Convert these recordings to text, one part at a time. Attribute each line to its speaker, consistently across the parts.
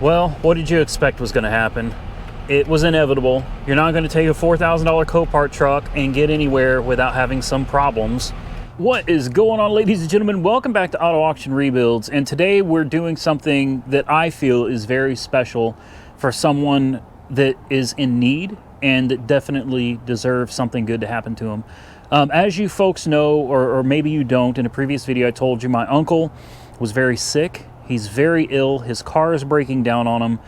Speaker 1: Well, what did you expect was going to happen? It was inevitable. You're not going to take a $4,000 Copart truck and get anywhere without having some problems. What is going on, ladies and gentlemen? Welcome back to Auto Auction Rebuilds, and today we're doing something that I feel is very special for someone that is in need and that definitely deserves something good to happen to them. As you folks know, or maybe you don't, in a previous video I told you my uncle was very sick. He's very ill. His car is breaking down on him,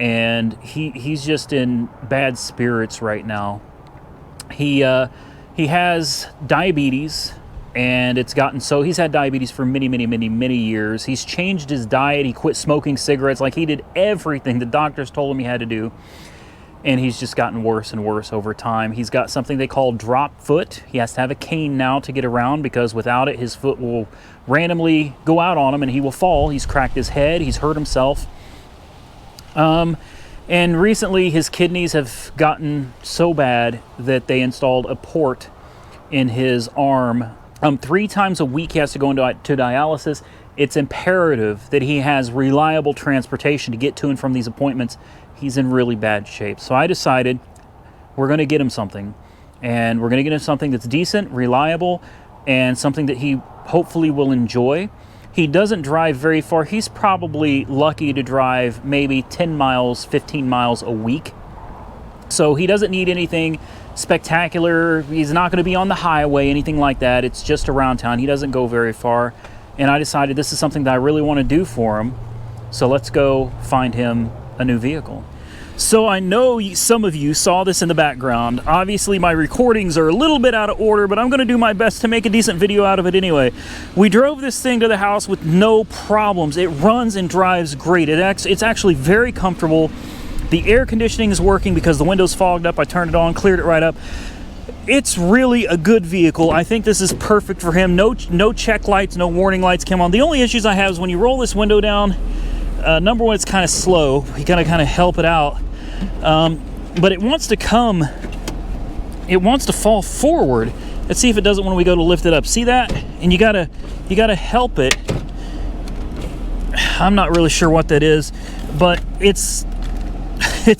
Speaker 1: and he's just in bad spirits right now. He has diabetes, and it's gotten so he's had diabetes for many years. He's changed his diet. He quit smoking cigarettes. Like, he did everything the doctors told him he had to do, and he's just gotten worse and worse over time. He's got something they call drop foot. He has to have a cane now to get around, because without it, his foot will randomly go out on him and he will fall. He's cracked his head. He's hurt himself. And recently his kidneys have gotten so bad that they installed a port in his arm. 3 times a week he has to go into dialysis. It's imperative that he has reliable transportation to get to and from these appointments. He's in really bad shape. So I decided we're going to get him something. And we're going to get him something that's decent, reliable, and something that he hopefully will enjoy. He doesn't drive very far. He's probably lucky to drive maybe 10 miles, 15 miles a week. So he doesn't need anything spectacular. He's not going to be on the highway, anything like that. It's just around town. He doesn't go very far. And I decided this is something that I really want to do for him. So let's go find him a new vehicle. So I know some of you saw this in the background. Obviously my recordings are a little bit out of order, but I'm going to do my best to make a decent video out of it anyway. We drove this thing to the house with no problems. It runs and drives great. It's actually very comfortable. The air conditioning is working because the window's fogged up. I turned it on, cleared it right up. It's really a good vehicle. I think this is perfect for him. No check lights, no warning lights come on. The only issues I have is when you roll this window down, number one, it's kind of slow. You gotta kind of help it out. But it wants to fall forward. Let's see if it doesn't when we go to lift it up. See that? And you gotta help it. I'm not really sure what that is, but it's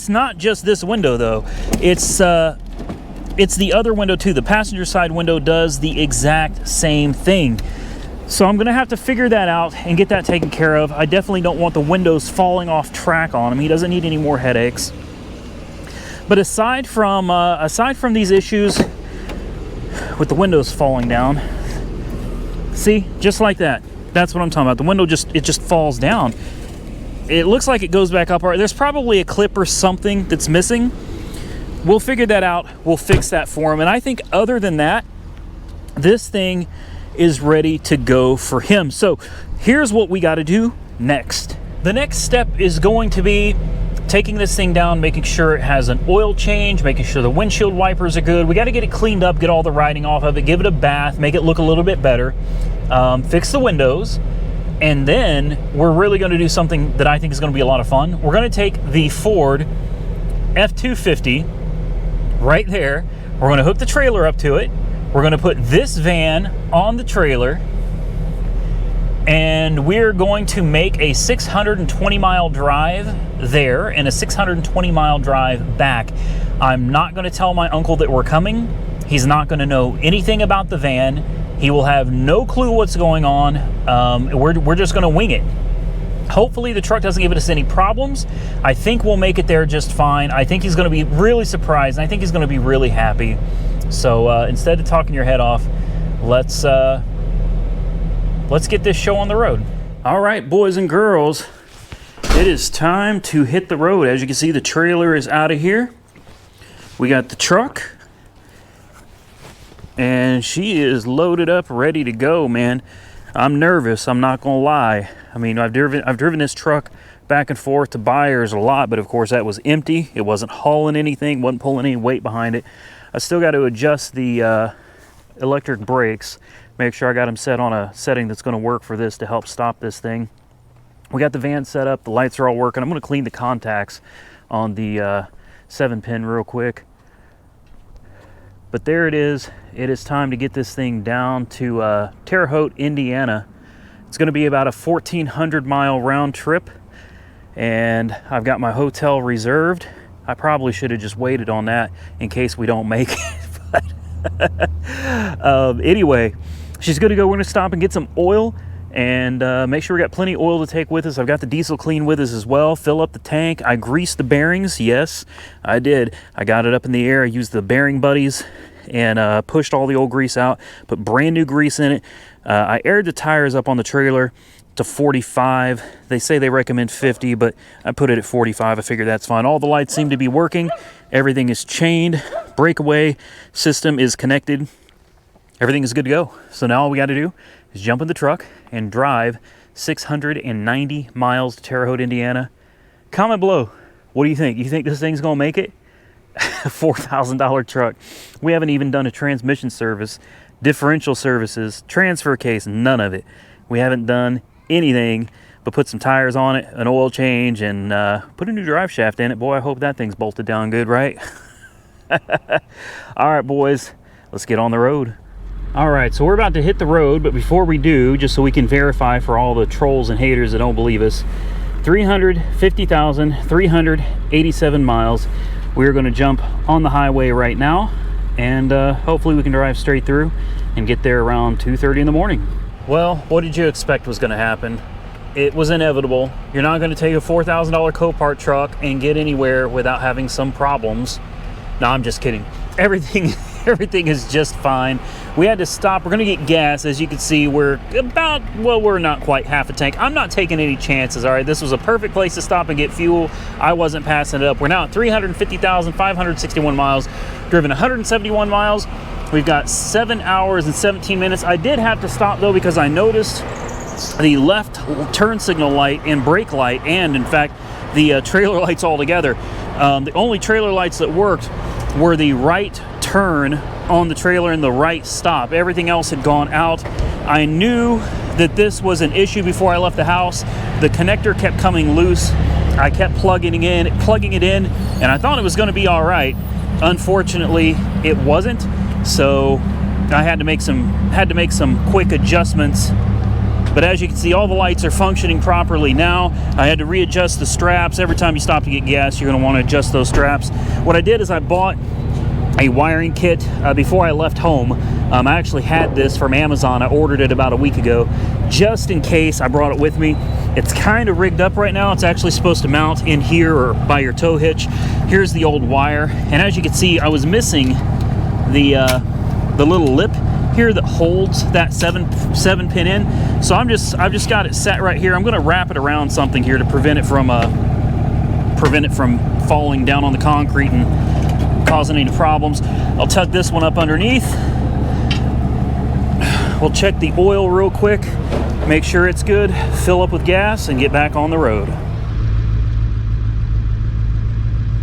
Speaker 1: not just this window though. It's the other window too. The passenger side window does the exact same thing. So I'm gonna have to figure that out and get that taken care of. I definitely don't want the windows falling off track on him. He doesn't need any more headaches. But aside from these issues with the windows falling down, see, just like that. That's what I'm talking about. The window just falls down. It looks like it goes back up. There's probably a clip or something that's missing. We'll figure that out. We'll fix that for him. And I think other than that, this thing is ready to go for him. So here's what we got to do next. The next step is going to be taking this thing down, making sure it has an oil change, making sure the windshield wipers are good. We got to get it cleaned up, get all the writing off of it, give it a bath, make it look a little bit better, fix the windows, and then we're really going to do something that I think is going to be a lot of fun. We're going to take the Ford F250 right there. We're going to hook the trailer up to it. We're going to put this van on the trailer, and we're going to make a 620-mile drive there and a 620-mile drive back. I'm not going to tell my uncle that we're coming. He's not going to know anything about the van. He will have no clue what's going on. We're just going to wing it. Hopefully the truck doesn't give us any problems. I think we'll make it there just fine. I think he's going to be really surprised, and I think he's going to be really happy. So instead of talking your head off, let's get this show on the road. All right, boys and girls, it is time to hit the road. As you can see, the trailer is out of here. We got the truck, and she is loaded up, ready to go, man. I'm nervous, I'm not gonna lie. I mean, I've driven this truck back and forth to buyers a lot, but of course that was empty. It wasn't hauling anything, wasn't pulling any weight behind it. I still got to adjust the electric brakes, make sure I got them set on a setting that's going to work for this to help stop this thing. We got the van set up, the lights are all working. I'm going to clean the contacts on the 7-pin real quick. But there it is. It is time to get this thing down to Terre Haute, Indiana. It's going to be about a 1,400 mile round trip. and I've got my hotel reserved. I probably should have just waited on that in case we don't make it. But anyway, she's good to go. We're gonna stop and get some oil and make sure we got plenty of oil to take with us. I've got the diesel clean with us as well. Fill up the tank. I greased the bearings. Yes, I did. I got it up in the air. I used the bearing buddies and pushed all the old grease out. Put brand new grease in it. I aired the tires up on the trailer to 45. They say they recommend 50, but I put it at 45. I figured that's fine. All the lights seem to be working. Everything is chained. Breakaway system is connected. Everything is good to go. So now all we got to do is jump in the truck and drive 690 miles to Terre Haute, Indiana. Comment below. What do you think? You think this thing's gonna make it? $4,000 truck. We haven't even done a transmission service, differential services, transfer case, none of it. We haven't done anything but put some tires on it, an oil change, and put a new drive shaft in it. Boy, I hope that thing's bolted down good, right? All right, boys, let's get on the road. All right, so we're about to hit the road, but before we do, just so we can verify for all the trolls and haters that don't believe us, 350,387 miles. We're going to jump on the highway right now, and hopefully we can drive straight through and get there around 2:30 in the morning. Well, what did you expect was going to happen? It was inevitable. You're not going to take a $4,000 Copart truck and get anywhere without having some problems. No, I'm just kidding. Everything is just fine. We had to stop. We're going to get gas. As you can see, we're about, well, we're not quite half a tank. I'm not taking any chances, all right? This was a perfect place to stop and get fuel. I wasn't passing it up. We're now at 350,561 miles, driven 171 miles. We've got 7 hours and 17 minutes. I did have to stop, though, because I noticed the left turn signal light and brake light, and, in fact, the trailer lights all together. The only trailer lights that worked were the right turn on the trailer and the right stop. Everything else had gone out. I knew that this was an issue before I left the house. The connector kept coming loose. I kept plugging it in, and I thought it was going to be all right. Unfortunately, it wasn't. So I had to make some quick adjustments. But as you can see, all the lights are functioning properly now. I had to readjust the straps. Every time you stop to get gas, you're going to want to adjust those straps. What I did is I bought a wiring kit before I left home. I actually had this from Amazon. I ordered it about a week ago, just in case. I brought it with me. It's kind of rigged up right now. It's actually supposed to mount in here or by your tow hitch. Here's the old wire, and as you can see, I was missing the little lip here that holds that seven pin in. So I've just got it set right here. I'm going to wrap it around something here to prevent it from falling down on the concrete and causing any problems. I'll tuck this one up underneath. We'll check the oil real quick, make sure it's good, fill up with gas, and get back on the road.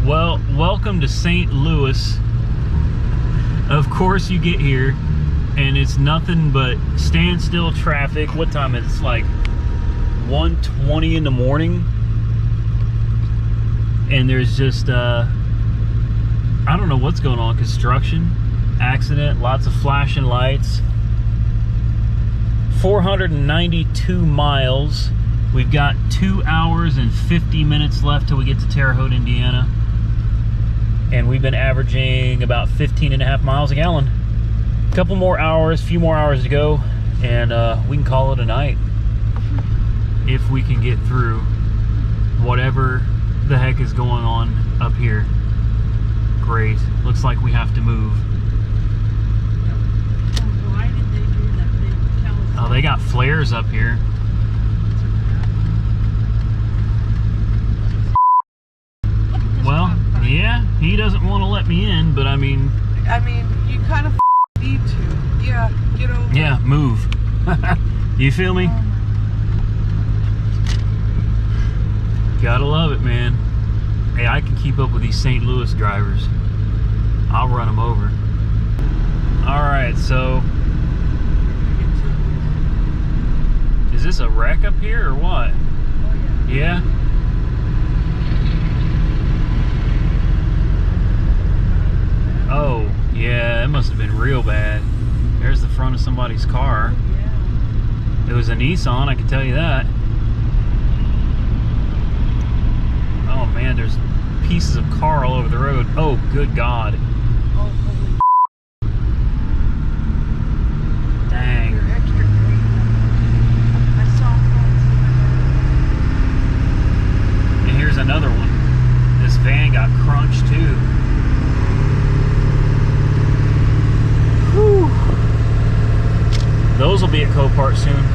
Speaker 1: Well, welcome to St. Louis. Of course you get here and it's nothing but standstill traffic. What time is it? It's like 1:20 in the morning, and there's just I don't know what's going on. Construction, accident, lots of flashing lights. 492 miles. We've got 2 hours and 50 minutes left till we get to Terre Haute, Indiana. And we've been averaging about 15.5 miles a gallon. A couple more hours, few more hours to go, and we can call it a night. If we can get through whatever the heck is going on up here. Great. Looks like we have to move.
Speaker 2: Why did they do that? They tell us.
Speaker 1: Oh, they got flares up here. Well, yeah, he doesn't want to let me in, but I mean,
Speaker 2: you kind of need to. Yeah, get over.
Speaker 1: Yeah, move. You feel me? Gotta love it, man. Hey, I can keep up with these St. Louis drivers. I'll run them over. Alright, so is this a wreck up here or what?
Speaker 2: Oh, yeah.
Speaker 1: Yeah? Oh, yeah, it must have been real bad. There's the front of somebody's car.
Speaker 2: Yeah.
Speaker 1: It was a Nissan, I can tell you that. man, there's pieces of car all over the road. Oh, good God.
Speaker 2: Oh, holy
Speaker 1: Dang.
Speaker 2: you're extra green. I saw one.
Speaker 1: And here's another one. This van got crunched too. Whew. Those will be at Copart soon.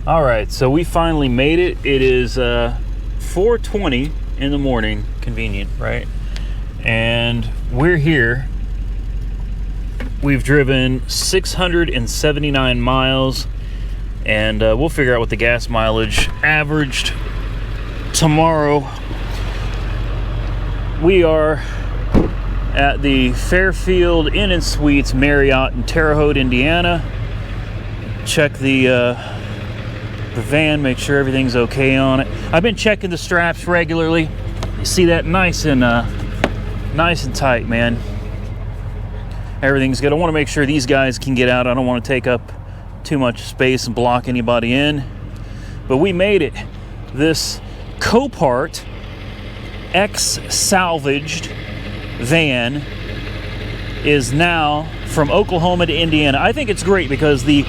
Speaker 1: All right, so we finally made it. It is 4:20 in the morning. Convenient, right? And we're here. We've driven 679 miles, and we'll figure out what the gas mileage averaged tomorrow. We are at the Fairfield Inn and Suites Marriott in Terre Haute, Indiana. Check the van, make sure everything's okay on it. I've been checking the straps regularly. You see that? Nice and tight, man. Everything's good. I want to make sure these guys can get out. I don't want to take up too much space and block anybody in. But we made it. This Copart Salvaged van is now from Oklahoma to Indiana. I think it's great because the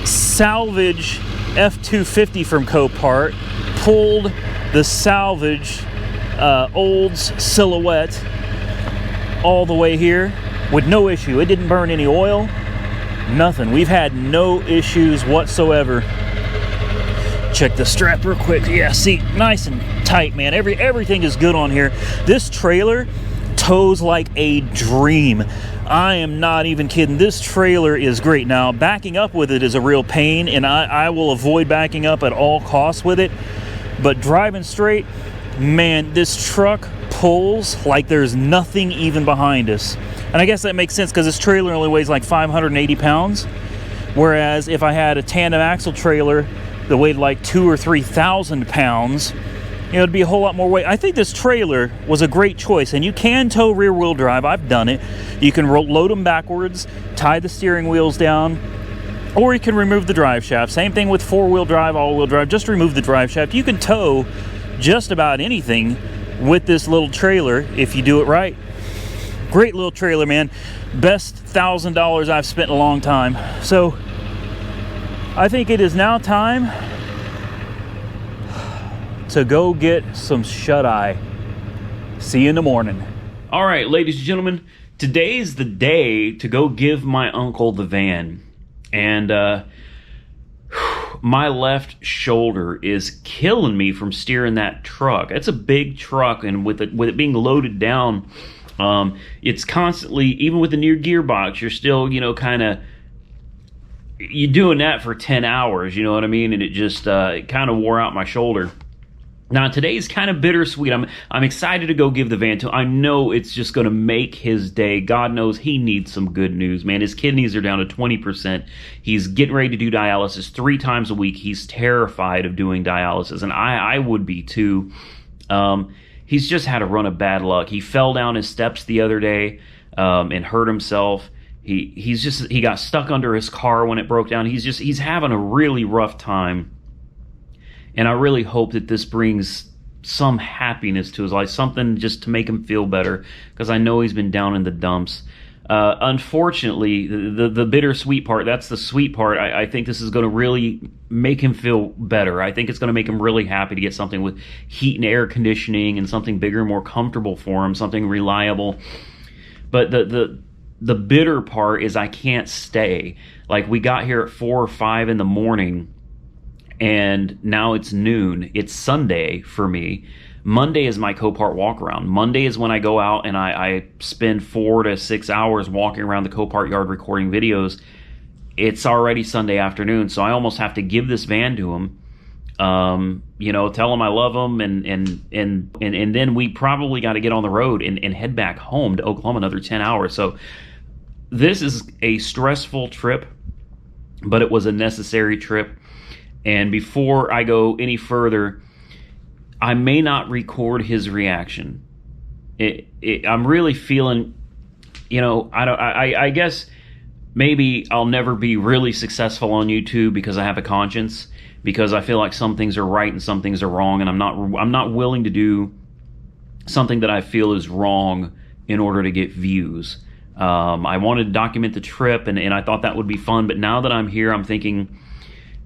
Speaker 1: Salvage F250 from Copart pulled the Salvage Olds Silhouette all the way here with no issue. It didn't burn any oil, nothing. We've had no issues whatsoever. Check the strap real quick. Yeah, see, nice and tight, man. Everything is good on here. This trailer tows like a dream. I am not even kidding. This trailer is great. Now, backing up with it is a real pain, and I will avoid backing up at all costs with it. But driving straight, man, this truck pulls like there's nothing even behind us. And I guess that makes sense because this trailer only weighs like 580 pounds. Whereas if I had a tandem axle trailer that weighed like 2,000 or 3,000 pounds, you know, it'd be a whole lot more weight. I think this trailer was a great choice, and you can tow rear-wheel drive. I've done it. You can load them backwards, tie the steering wheels down, or you can remove the drive shaft. Same thing with four-wheel drive, all-wheel drive. Just remove the drive shaft. You can tow just about anything with this little trailer if you do it right. Great little trailer, man. Best $1,000 I've spent in a long time. So I think it is now time to go get some shut-eye. See you in the morning. All right, ladies and gentlemen, today's the day to go give my uncle the van. And my left shoulder is killing me from steering that truck. It's a big truck, and with it being loaded down, it's constantly, even with the new gearbox, you're still, you know, kind of, you're doing that for 10 hours, you know what I mean? And it just it kind of wore out my shoulder. Now, today's kind of bittersweet. I'm excited to go give the van to him. I know it's just going to make his day. God knows he needs some good news, man. His kidneys are down to 20%. He's getting ready to do dialysis 3 times a week. He's terrified of doing dialysis, and I would be too. He's just had a run of bad luck. He fell down his steps the other day and hurt himself. He got stuck under his car when it broke down. He's having a really rough time. And I really hope that this brings some happiness to his life, something just to make him feel better, because I know he's been down in the dumps. Unfortunately, the bittersweet part, that's the sweet part. I think this is going to really make him feel better. I think it's going to make him really happy to get something with heat and air conditioning and something bigger and more comfortable for him, something reliable. But the bitter part is I can't stay. Like, we got here at 4 or 5 in the morning, and now it's noon. It's Sunday for me. Monday is my Copart walk around. Monday is when I go out and I spend 4 to 6 hours walking around the Copart yard recording videos. It's already Sunday afternoon, so I almost have to give this van to him. You know, tell him I love him, and then we probably got to get on the road and head back home to Oklahoma another 10 hours. So this is a stressful trip, but it was a necessary trip. And before I go any further, I may not record his reaction. I'm really feeling, you know, I guess maybe I'll never be really successful on YouTube because I have a conscience. because I feel like some things are right and some things are wrong, and I'm not willing to do something that I feel is wrong in order to get views. I wanted to document the trip, and I thought that would be fun, but now that I'm here, I'm thinking,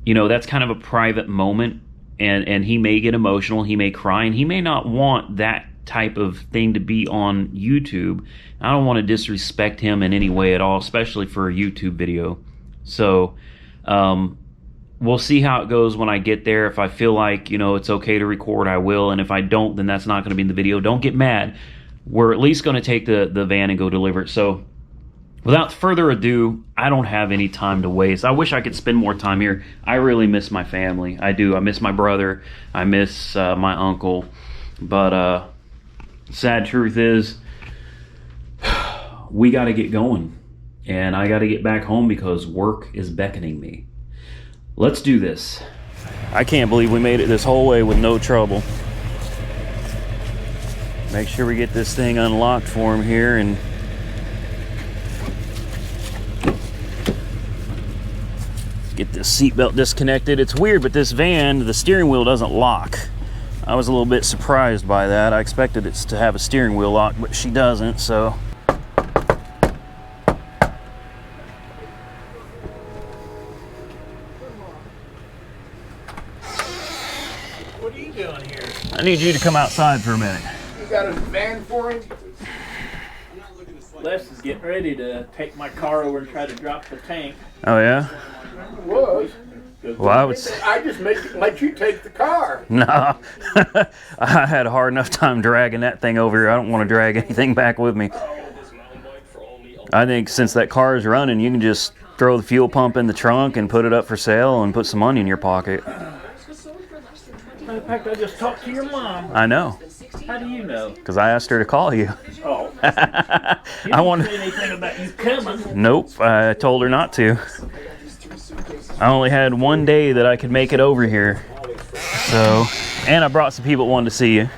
Speaker 1: you know, that's kind of a private moment, and he may get emotional, he may cry, and he may not want that type of thing to be on YouTube. I don't want to disrespect him in any way at all, especially for a YouTube video. So we'll see how it goes when I get there. If I feel like, you know, it's okay to record, I will, and if I don't, then that's not going to be in the video. Don't get mad. We're at least going to take the van and go deliver it. So without further ado, I don't have any time to waste. I wish I could spend more time here. I really miss my family. I do. I miss my brother. I miss my uncle. But sad truth is, we got to get going. And I got to get back home because work is beckoning me. Let's do this. I can't believe we made it this whole way with no trouble. Make sure we get this thing unlocked for him here and get this seatbelt disconnected. It's weird, but this van, the steering wheel doesn't lock. I was a little bit surprised by that. I expected it to have a steering wheel lock, but she doesn't, so. What are you doing here? I need you to come outside for a minute.
Speaker 3: Got a van for him?
Speaker 4: Les is getting ready to take my car over and try to drop the tank.
Speaker 1: Oh yeah?
Speaker 3: Was.
Speaker 1: Well, I would.
Speaker 3: I just let you take the car.
Speaker 1: No, I had a hard enough time dragging that thing over here. I don't want to drag anything back with me. I think since that car is running, you can just throw the fuel pump in the trunk and put it up for sale and put some money in your pocket.
Speaker 4: In fact, I just talked to your mom.
Speaker 1: I know.
Speaker 4: How do you know?
Speaker 1: Because I asked her to call you.
Speaker 4: Oh. You
Speaker 1: I want.
Speaker 4: didn't say anything about you coming.
Speaker 1: Nope, I told her not to. I only had one day that I could make it over here. So, and I brought some people that wanted to see you.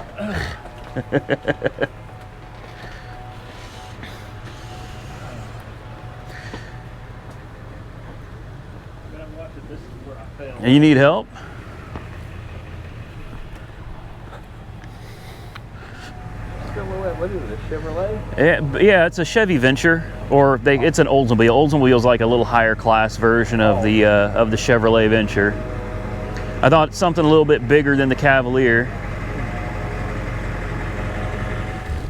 Speaker 1: You need help?
Speaker 3: What is it, a Chevrolet?
Speaker 1: Yeah, it's a Chevy Venture, or it's an Oldsmobile. Oldsmobile is like a little higher class version of the Chevrolet Venture. I thought something a little bit bigger than the Cavalier.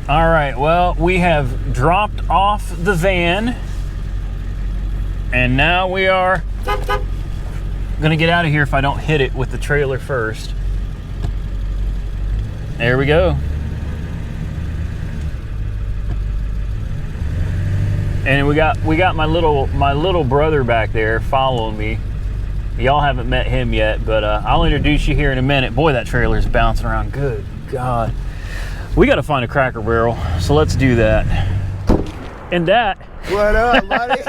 Speaker 1: All right, well, we have dropped off the van, and now we are gonna get out of here if I don't hit it with the trailer first. There we go. And we got my little brother back there following me. Y'all haven't met him yet, but I'll introduce you here in a minute. Boy, that trailer's bouncing around. Good God. We got to find a Cracker Barrel, so let's do that. And that.
Speaker 3: What up, buddy?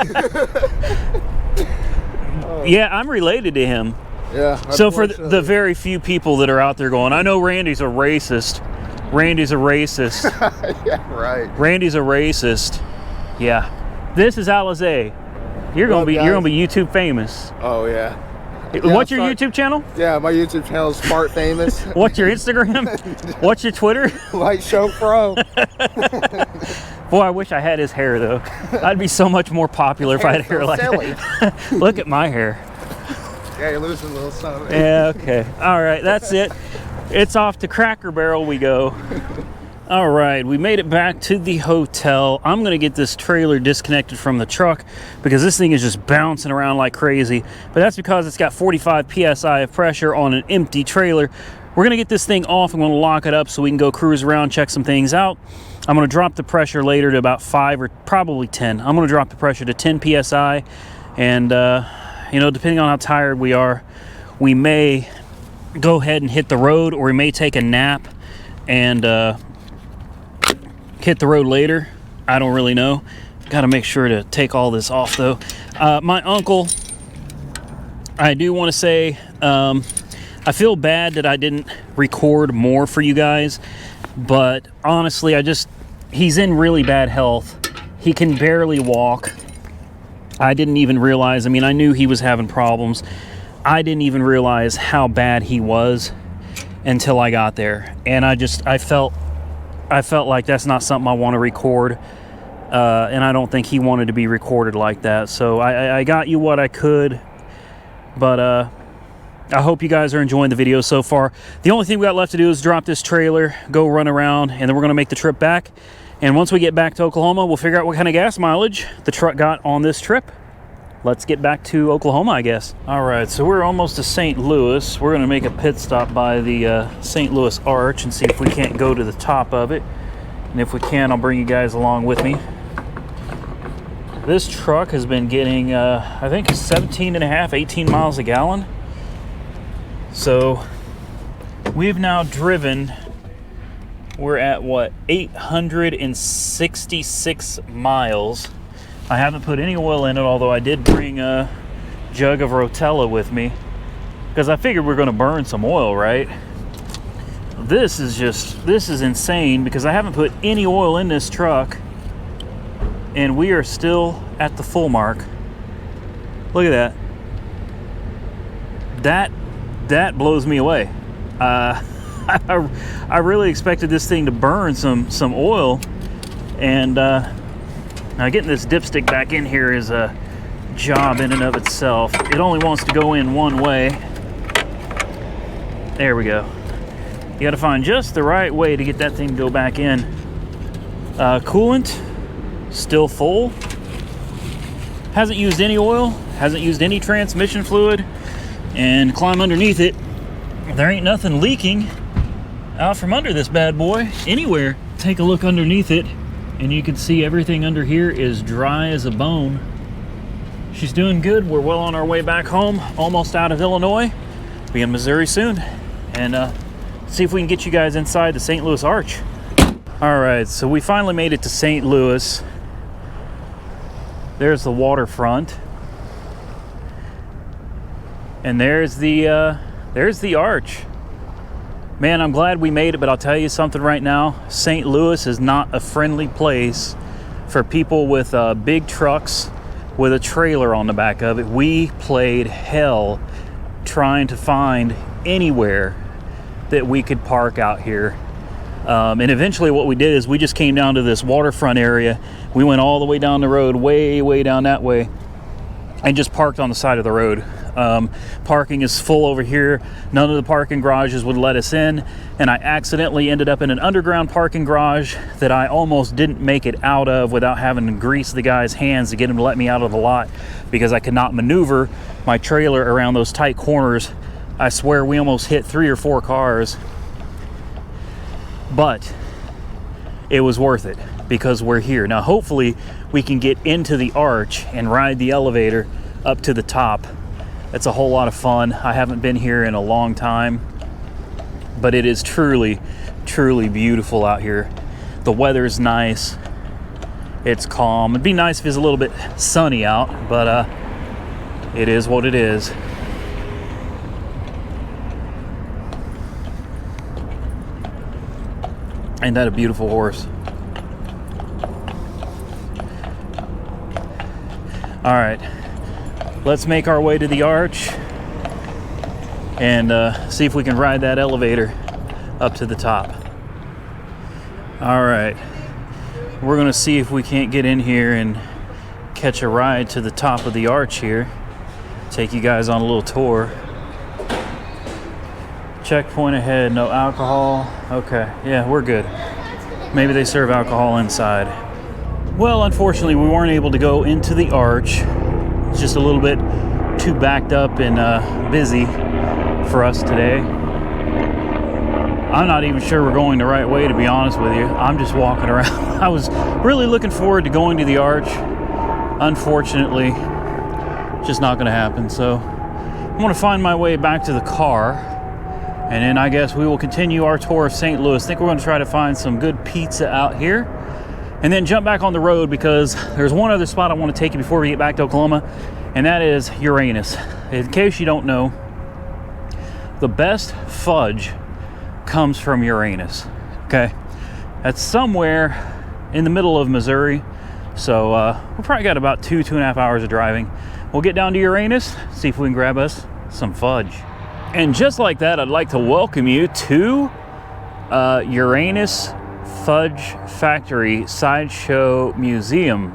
Speaker 1: Yeah, I'm related to him.
Speaker 3: Yeah.
Speaker 1: So for the very few people that are out there going, I know Randy's a racist. Randy's a racist.
Speaker 3: Yeah, right.
Speaker 1: Randy's a racist. Yeah. This is Alizé. You're gonna be YouTube famous.
Speaker 3: Oh yeah.
Speaker 1: What's your YouTube channel?
Speaker 3: Yeah, my YouTube channel is Smart Famous.
Speaker 1: What's your Instagram? What's your Twitter?
Speaker 3: Light Show Pro.
Speaker 1: Boy, I wish I had his hair though. I'd be so much more popular if I had hair like that. Look at my hair.
Speaker 3: Yeah, you're losing a little something.
Speaker 1: Yeah, okay. All right, that's it. It's off to Cracker Barrel we go. All right, we made it back to the hotel. I'm gonna get this trailer disconnected from the truck because this thing is just bouncing around like crazy. But that's because it's got 45 PSI of pressure on an empty trailer. We're gonna get this thing off. I'm gonna lock it up so we can go cruise around, check some things out. I'm gonna drop the pressure later to about 5 or probably 10. I'm gonna drop the pressure to 10 PSI. And you know, depending on how tired we are, we may go ahead and hit the road, or we may take a nap and hit the road later. I don't really know. Got to make sure to take all this off though. My uncle, I do want to say, I feel bad that I didn't record more for you guys, but honestly, he's in really bad health. He can barely walk. I didn't even realize, I mean, I knew he was having problems, I didn't even realize how bad he was until I got there. And I felt like that's not something I want to record. And I don't think he wanted to be recorded like that. So I got you what I could. But I hope you guys are enjoying the video so far. The only thing we got left to do is drop this trailer, go run around, and then we're going to make the trip back. And once we get back to Oklahoma, we'll figure out what kind of gas mileage the truck got on this trip. Let's get back to Oklahoma, I guess. All right, so we're almost to St. Louis. We're going to make a pit stop by the St. Louis Arch and see if we can't go to the top of it. And if we can, I'll bring you guys along with me. This truck has been getting, I think, 17 and a half, 18 miles a gallon. So we've now driven, we're at what, 866 miles. I haven't put any oil in it, although I did bring a jug of Rotella with me because I figured we're going to burn some oil, right? This is insane because I haven't put any oil in this truck and we are still at the full mark. Look at that. That blows me away. I really expected this thing to burn some oil, and now getting this dipstick back in here is a job in and of itself. It only wants to go in one way. There we go. You got to find just the right way to get that thing to go back in. Coolant still full. Hasn't used any oil. Hasn't used any transmission fluid. And climb underneath it. There ain't nothing leaking out from under this bad boy anywhere. Take a look underneath it and you can see everything under here is dry as a bone. She's doing good. We're well on our way back home, almost out of Illinois. Be in Missouri soon, and see if we can get you guys inside the St. Louis Arch. All right, so we finally made it to St. Louis. There's the waterfront. And there's the arch. Man, I'm glad we made it, but I'll tell you something right now. St. Louis is not a friendly place for people with big trucks with a trailer on the back of it. We played hell trying to find anywhere that we could park out here. And eventually what we did is we just came down to this waterfront area. We went all the way down the road, way down that way, and just parked on the side of the road. Parking is full over here. None of the parking garages would let us in, and I accidentally ended up in an underground parking garage that I almost didn't make it out of without having to grease the guy's hands to get him to let me out of the lot because I could not maneuver my trailer around those tight corners. I swear we almost hit 3 or 4 cars, but it was worth it because we're here. Now hopefully we can get into the arch and ride the elevator up to the top. It's a whole lot of fun. I haven't been here in a long time, but it is truly beautiful out here. The weather's nice. It's calm. It'd be nice if it's a little bit sunny out, but it is what it is. Ain't that a beautiful horse? All right. Let's make our way to the arch and see if we can ride that elevator up to the top. All right, we're gonna see if we can't get in here and catch a ride to the top of the arch here. Take you guys on a little tour. Checkpoint ahead, no alcohol. Okay, yeah, we're good. Maybe they serve alcohol inside. Well, unfortunately, we weren't able to go into the arch. It's just a little bit too backed up and busy for us today. I'm not even sure we're going the right way, to be honest with you. I'm just walking around. I was really looking forward to going to the arch. Unfortunately, just not going to happen. So I'm going to find my way back to the car, and then I guess we will continue our tour of St. Louis. I think we're going to try to find some good pizza out here, and then jump back on the road because there's one other spot I want to take you before we get back to Oklahoma, and that is Uranus. In case you don't know, the best fudge comes from Uranus. Okay, that's somewhere in the middle of Missouri, so we probably got about 2.5 hours of driving. We'll get down to Uranus, see if we can grab us some fudge. And just like that, I'd like to welcome you to Uranus Fudge Factory Sideshow Museum.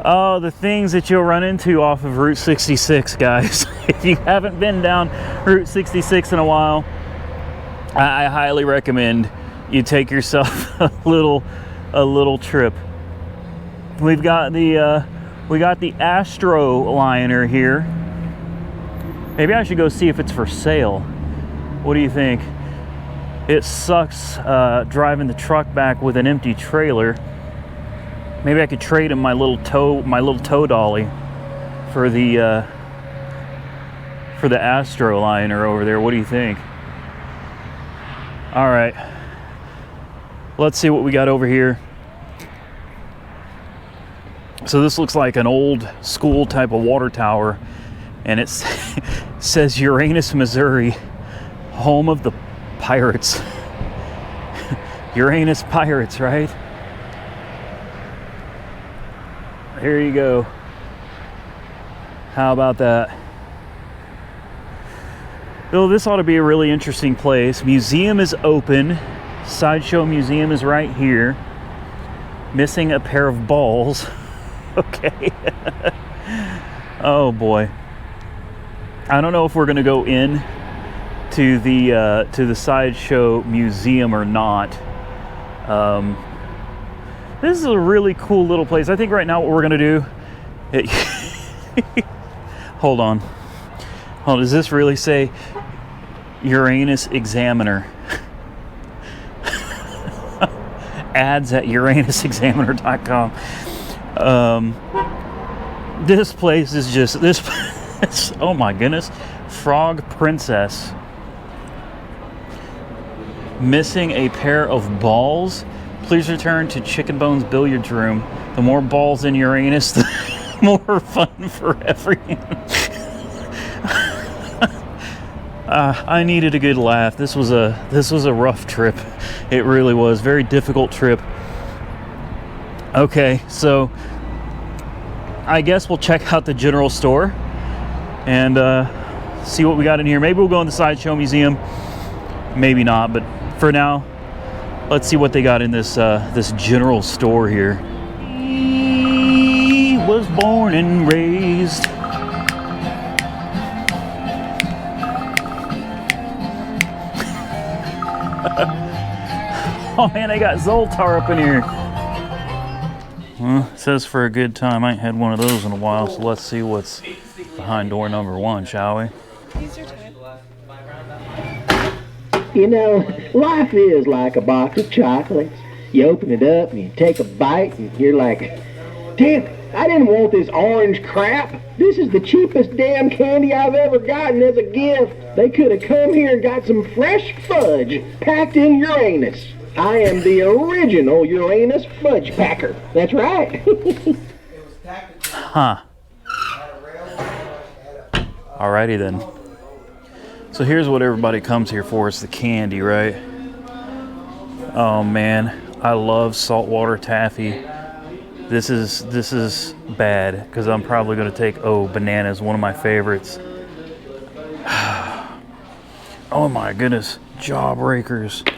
Speaker 1: Oh, the things that you'll run into off of Route 66, guys. If you haven't been down Route 66 in a while, I highly recommend you take yourself a little trip. We got the Astro liner here. Maybe I should go see if it's for sale. What do you think? It sucks driving the truck back with an empty trailer. Maybe I could trade him my little tow dolly for the Astro liner over there. What do you think? All right, let's see what we got over here. So this looks like an old school type of water tower, and it says Uranus, Missouri, home of the pirates. Uranus pirates, right? Here you go. How about that? Well, this ought to be a really interesting place. Museum is open. Sideshow Museum is right here. Missing a pair of balls. Okay. Oh boy. I don't know if we're gonna go in to the Sideshow Museum or not. This is a really cool little place. I think right now what we're gonna do, hold on. Oh, does this really say Uranus Examiner? Ads at uranusexaminer.com. This place is just this. Oh my goodness, Frog Princess. Missing a pair of balls. Please return to Chicken Bones Billiards Room. The more balls in Uranus, the more fun for everyone. I needed a good laugh. This was a rough trip. It really was. Very difficult trip. Okay, so I guess we'll check out the general store and see what we got in here. Maybe we'll go in the Sideshow Museum. Maybe not, but for now, let's see what they got in this this general store here. He was born and raised. Oh man, they got Zoltar up in here. Well, it says for a good time. I ain't had one of those in a while, so let's see what's behind door number 1, shall we?
Speaker 2: Use your time.
Speaker 5: You know, life is like a box of chocolates. You open it up and you take a bite and you're like, damn it, I didn't want this orange crap. This is the cheapest damn candy I've ever gotten as a gift. They could have come here and got some fresh fudge packed in Uranus. I am the original Uranus fudge packer. That's right.
Speaker 1: Huh. Alrighty then. So here's what everybody comes here for. It's the candy, right? Oh man, I love saltwater taffy. This is bad because I'm probably gonna take bananas, one of my favorites. Oh my goodness, jawbreakers.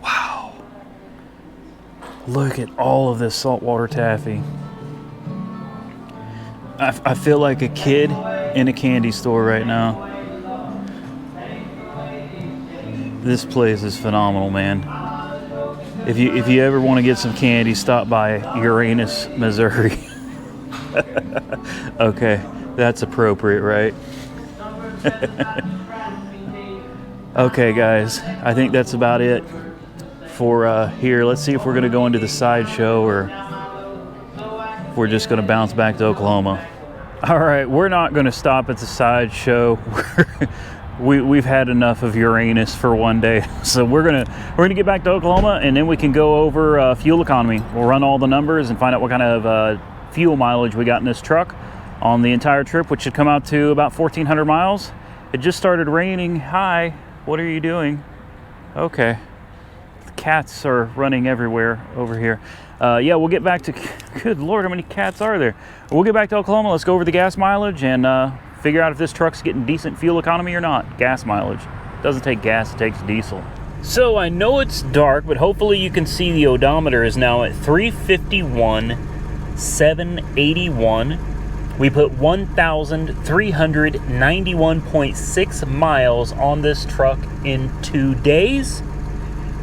Speaker 1: Wow. Look at all of this saltwater taffy. I feel like a kid in a candy store right now. This place is phenomenal, man. If you ever want to get some candy, stop by Uranus, Missouri. Okay, that's appropriate, right? Okay, guys, I think that's about it for here. Let's see if we're going to go into the sideshow or if we're just going to bounce back to Oklahoma. All right, we're not going to stop at the sideshow. We've had enough of Uranus for one day, so we're gonna get back to Oklahoma, and then we can go over fuel economy. We'll run all the numbers and find out what kind of fuel mileage we got in this truck on the entire trip, which should come out to about 1,400 miles. It just started raining. Hi, what are you doing? Okay, cats are running everywhere over here. Yeah, we'll get back to, good Lord, how many cats are there? We'll get back to Oklahoma. Let's go over the gas mileage and figure out if this truck's getting decent fuel economy or not. Gas mileage. Doesn't take gas, it takes diesel. So I know it's dark, but hopefully you can see the odometer is now at 351,781. We put 1,391.6 miles on this truck in 2 days.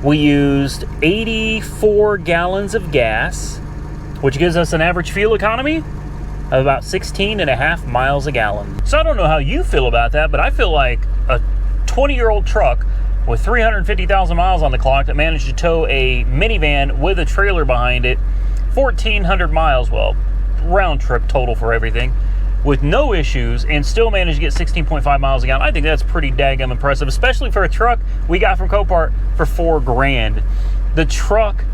Speaker 1: We used 84 gallons of gas, which gives us an average fuel economy of about 16.5 miles a gallon. So I don't know how you feel about that, but I feel like a 20-year-old truck with 350,000 miles on the clock that managed to tow a minivan with a trailer behind it, 1,400 miles, well, round trip total for everything, with no issues, and still managed to get 16.5 miles a gallon. I think that's pretty daggum impressive, especially for a truck we got from Copart for $4 grand. The truck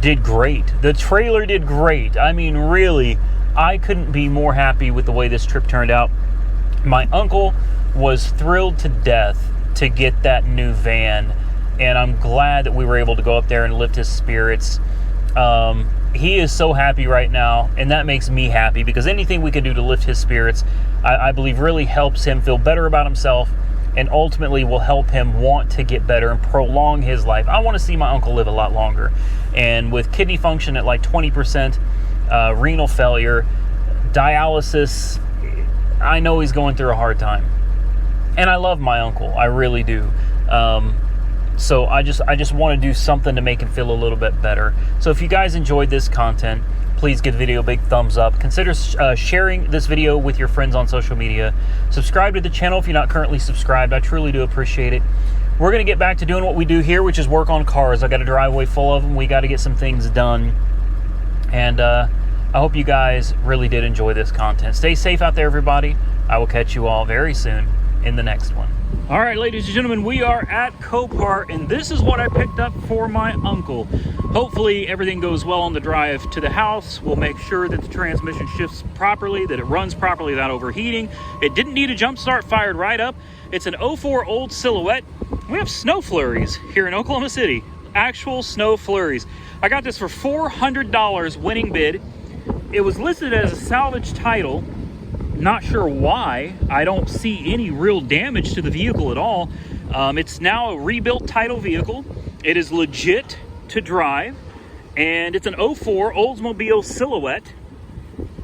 Speaker 1: did great. The trailer did great. I mean, really, I couldn't be more happy with the way this trip turned out. My uncle was thrilled to death to get that new van, and I'm glad that we were able to go up there and lift his spirits. He is so happy right now, and that makes me happy, because anything we can do to lift his spirits, I believe really helps him feel better about himself, and ultimately will help him want to get better and prolong his life. I want to see my uncle live a lot longer, and with kidney function at like 20%, renal failure, dialysis, I know he's going through a hard time. And I love my uncle, I really do. So I just want to do something to make him feel a little bit better. So if you guys enjoyed this content, please give the video a big thumbs up. Consider sharing this video with your friends on social media. Subscribe to the channel if you're not currently subscribed. I truly do appreciate it. We're going to get back to doing what we do here, which is work on cars. I got a driveway full of them. We got to get some things done. And I hope you guys really did enjoy this content. Stay safe out there, everybody. I will catch you all very soon in the next one. All right, ladies and gentlemen, we are at Copart, and this is what I picked up for my uncle. Hopefully everything goes well on the drive to the house. We'll make sure that the transmission shifts properly, that it runs properly without overheating. It didn't need a jump start, fired right up. It's an 04 old Silhouette. We have snow flurries here in Oklahoma City, actual snow flurries. I got this for $400 winning bid. It was listed as a salvage title. Not sure why. I don't see any real damage to the vehicle at all. It's now a rebuilt title vehicle. It is legit to drive, and it's an 04 Oldsmobile Silhouette.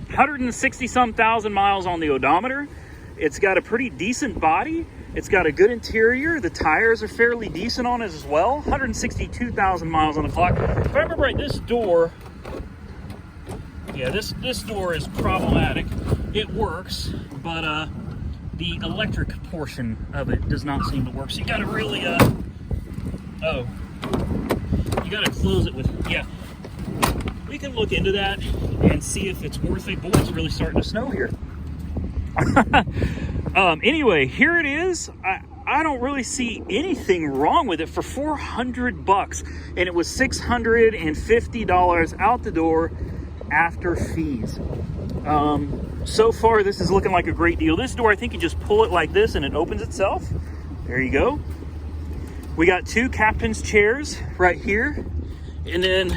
Speaker 1: 160-some thousand miles on the odometer. It's got a pretty decent body. It's got a good interior. The tires are fairly decent on it as well. 162,000 miles on the clock. If I remember right, this door, yeah, this door is problematic. It works, but the electric portion of it does not seem to work. So you gotta really, you gotta close it with, yeah. We can look into that and see if it's worth it. Boy, it's really starting to snow here. Anyway, here it is. I don't really see anything wrong with it for $400, and it was $650 out the door after fees. So far, this is looking like a great deal. This door, I think you just pull it like this and it opens itself. There you go. We got 2 captain's chairs right here. And then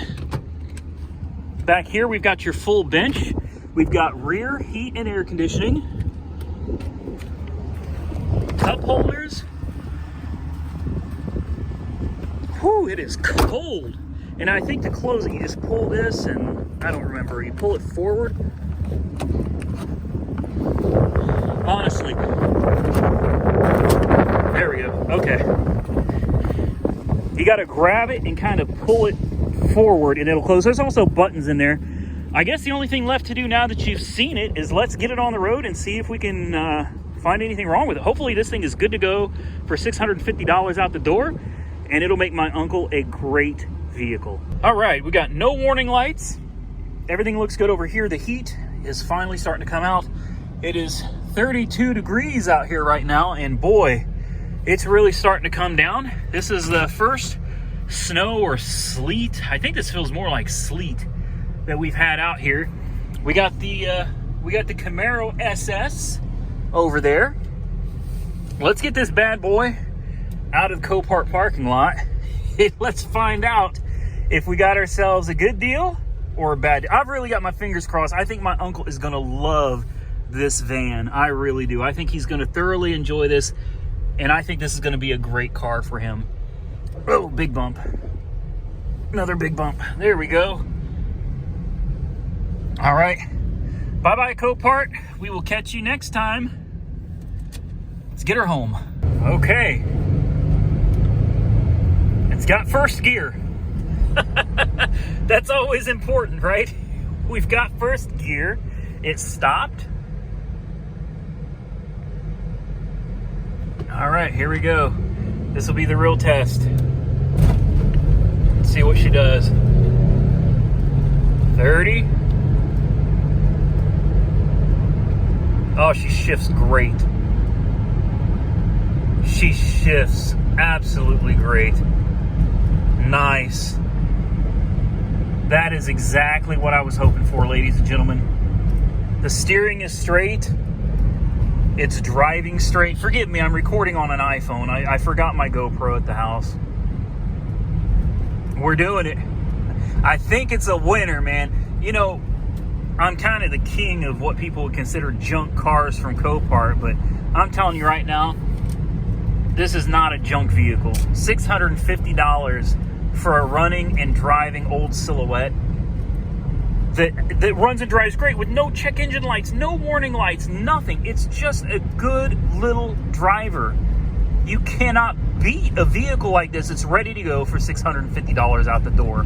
Speaker 1: back here, we've got your full bench. We've got rear heat and air conditioning. Cup holders. Whew, it is cold. And I think to close it, you just pull this, and I don't remember, you pull it forward. Honestly. There we go. Okay. You got to grab it and kind of pull it forward, and it'll close. There's also buttons in there. I guess the only thing left to do now that you've seen it is let's get it on the road and see if we can find anything wrong with it. Hopefully this thing is good to go for $650 out the door, and it'll make my uncle a great vehicle. All right, we got no warning lights. Everything looks good over here. The heat is finally starting to come out. It is 32 degrees out here right now, and boy, it's really starting to come down. This is the first snow or sleet. I think this feels more like sleet that we've had out here. We got the Camaro SS over there. Let's get this bad boy out of the Copart parking lot Let's find out if we got ourselves a good deal or a bad deal. I've really got my fingers crossed. I think my uncle is going to love this van. I really do. I think he's going to thoroughly enjoy this, and I think this is going to be a great car for him. Oh, big bump. Another big bump. There we go. All right. Bye-bye, Copart. We will catch you next time. Let's get her home. Okay. It's got first gear. That's always important, right? We've got first gear. It stopped. All right, here we go. This will be the real test. Let's see what she does. 30. Oh, she shifts great. She shifts absolutely great. Nice. That is exactly what I was hoping for, ladies and gentlemen. The steering is straight. It's driving straight. Forgive me, I'm recording on an iPhone. I forgot my GoPro at the house. We're doing it. I think it's a winner, man. You know, I'm kind of the king of what people would consider junk cars from Copart, but I'm telling you right now, this is not a junk vehicle. $650 for a running and driving old Silhouette that runs and drives great with no check engine lights, no warning lights, nothing. It's just a good little driver. You cannot beat a vehicle like this. It's ready to go for $650 out the door.